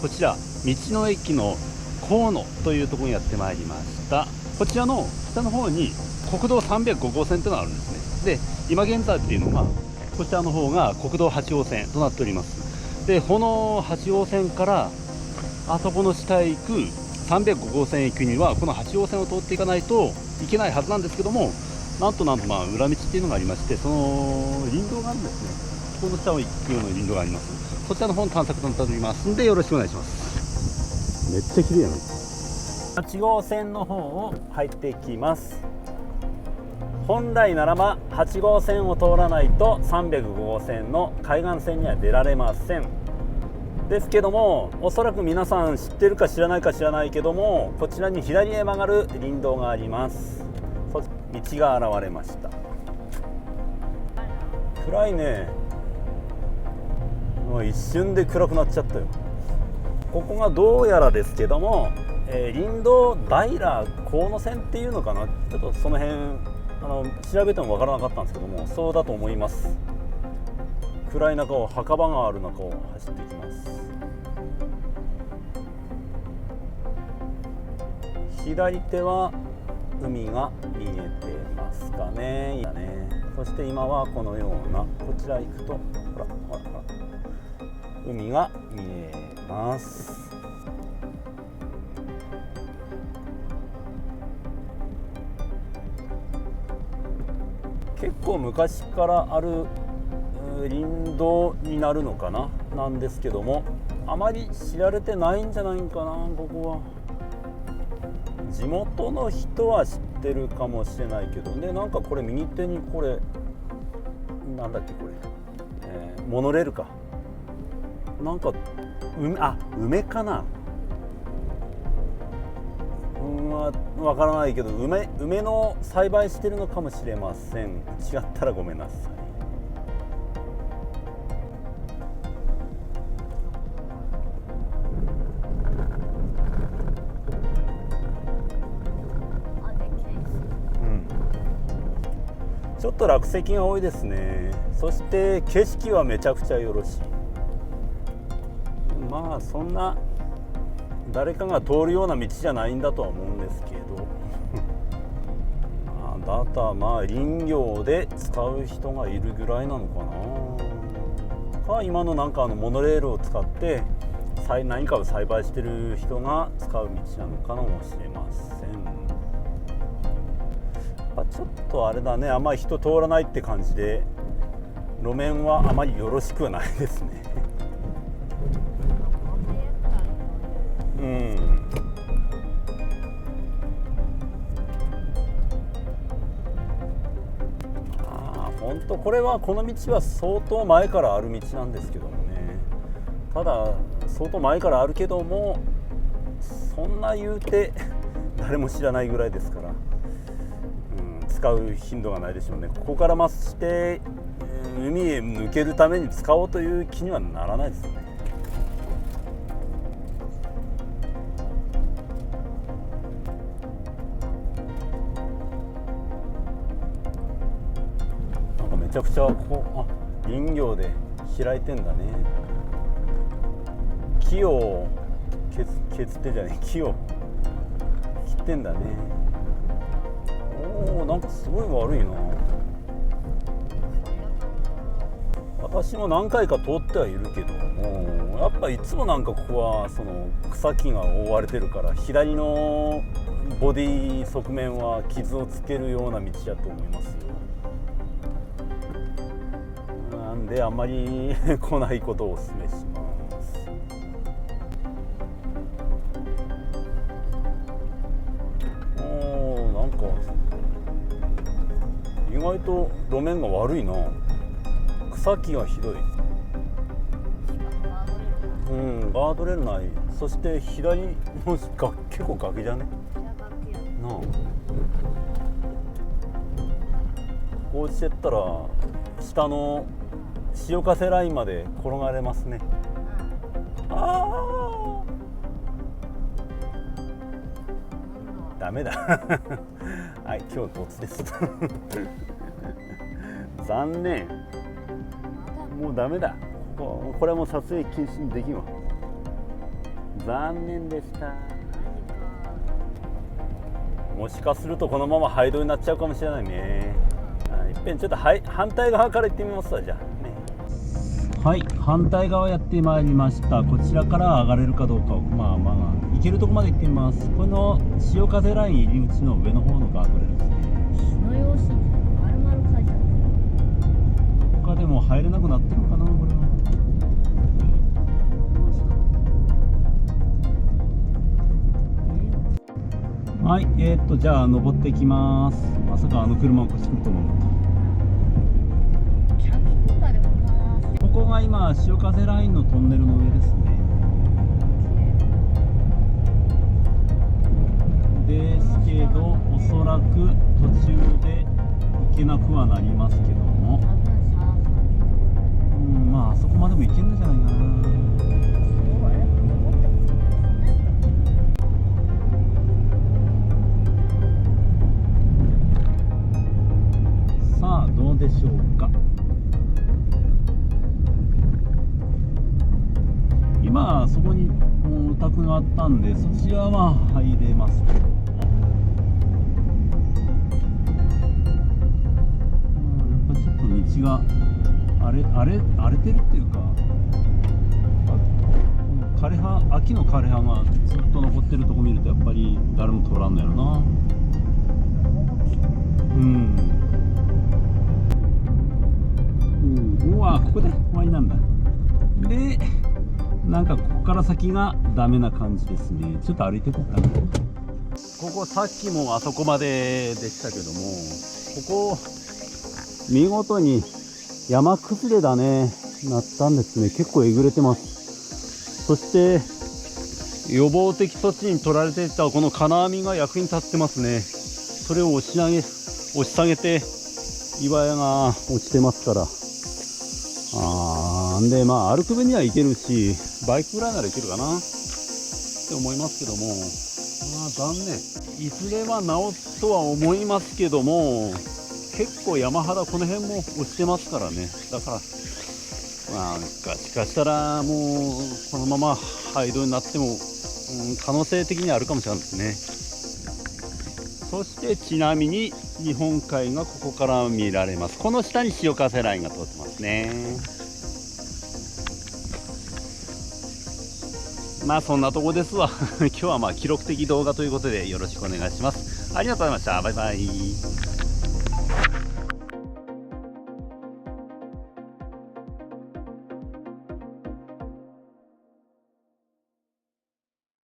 こちら道の駅の河野というところにやってまいりました。こちらの下の方に国道305号線というのがあるんですね。で今現在っていうのがこちらの方が国道8号線となっております。でこの8号線からあそこの下へ行く305号線へ行くにはこの8号線を通っていかないといけないはずなんですけども、なんと裏道っていうのがありまして、その林道があるんですね。ここの下を行くような林道があります。そちらの方の探索となっておりますんで、よろしくお願いします。めっちゃ綺麗やね。8号線の方を入っていきます。本来ならば8号線を通らないと305号線の海岸線には出られません。ですけども、おそらく皆さん知ってるか知らないか知らないけども、こちらに左へ曲がる林道があります。道が現れました。暗いね。もう一瞬で暗くなっちゃったよ。ここがどうやらですけども、林道平河野線っていうのかな、ちょっとその辺調べてもわからなかったんですけども、そうだと思います。暗い中を墓場がある中を走っていきます。左手は海が見えてますかね。いやね。そして今はこのような、こちら行くとほらほらほら海が見えます。結構昔からある林道になるのかな、なんですけども、あまり知られてないんじゃないかな。ここは地元の人は知ってるかもしれないけどね。なんかこれ右手にこれなんだっけこれ、モノレールかなんか梅かな、わからないけど梅の栽培してるのかもしれません。違ったらごめんなさい。ちょっと落石が多いですね。そして景色はめちゃくちゃよろしい。まあそんな誰かが通るような道じゃないんだとは思うんですけどだとは林業で使う人がいるぐらいなのかな。今のなんかモノレールを使って何かを栽培してる人が使う道なのかもしれません。ちょっとあれだね、あんまり人通らないって感じで路面はあまりよろしくはないですね。本当これはこの道は相当前からある道なんですけどもね。ただ相当前からあるけども、そんな言うて誰も知らないぐらいですから、使う頻度がないでしょうね。ここから増して海へ抜けるために使おうという気にはならないですよね。なんかめちゃくちゃここ林業で開いてんだね。木を削ってじゃねえ、木を切ってんだね。なんかすごい悪いな。私も何回か通ってはいるけども、やっぱいつもなんかここはその草木が覆われてるから、左のボディ側面は傷をつけるような道だと思いますよ。なんであんまり来ないことをお勧めします。なんか意外と路面が悪いな。草木がひどい。ガードレールない。そして左の結構崖じゃねなあ。ここ落ちてったら下の潮風ラインまで転がれますね。ダメだはい、今日突です残念。もうダメだ。これはもう撮影禁止にできんわ。残念でした。もしかするとこのまま廃道になっちゃうかもしれないね。いっぺんちょっと反対側から行ってみますわ。じゃあね。はい、反対側やってまいりました。こちらから上がれるかどうかを行けるとこまで行ってみます。この潮風ライン入り口の上の方のガードレールですね。の用紙丸々書いてある。他でも入れなくなってるかな、これは。はい、じゃあ登っていきます。まさかあの車をこっち来ると思う。キャンピングカーでもな。ここが今潮風ラインのトンネルの上ですね。ですけど、おそらく途中で行けなくはなりますけども、まああそこまでも行けるんじゃないかな。さあどうでしょうか。今そこにもうお宅があったんで、そちらは入れますけど、やっぱちょっと道が荒れてるっていうか、この秋の枯葉がずっと残ってるとこ見ると、やっぱり誰も通らんのやろな。うわ、ここで終わりなんだ。で、なんかここから先がダメな感じですね。ちょっと歩いていこうかな。ここさっきもあそこまででしたけども、ここ見事に山崩れだね、なったんですね。結構えぐれてます。そして予防的措置に取られていたこの金網が役に立ってますね。それを押し下げて岩が落ちてますから。で歩く分には行けるし、バイクぐらいなら行けるかなって思いますけども、残念。いずれは直すとは思いますけども、結構山肌この辺も落ちてますからね。だからもしかしたらもうこのまま廃道になっても、可能性的にはあるかもしれないですね。そしてちなみに日本海がここから見られます。この下に潮風ラインが通ってますね。そんなとこですわ。今日は記録的動画ということでよろしくお願いします。ありがとうございました。バイバイ。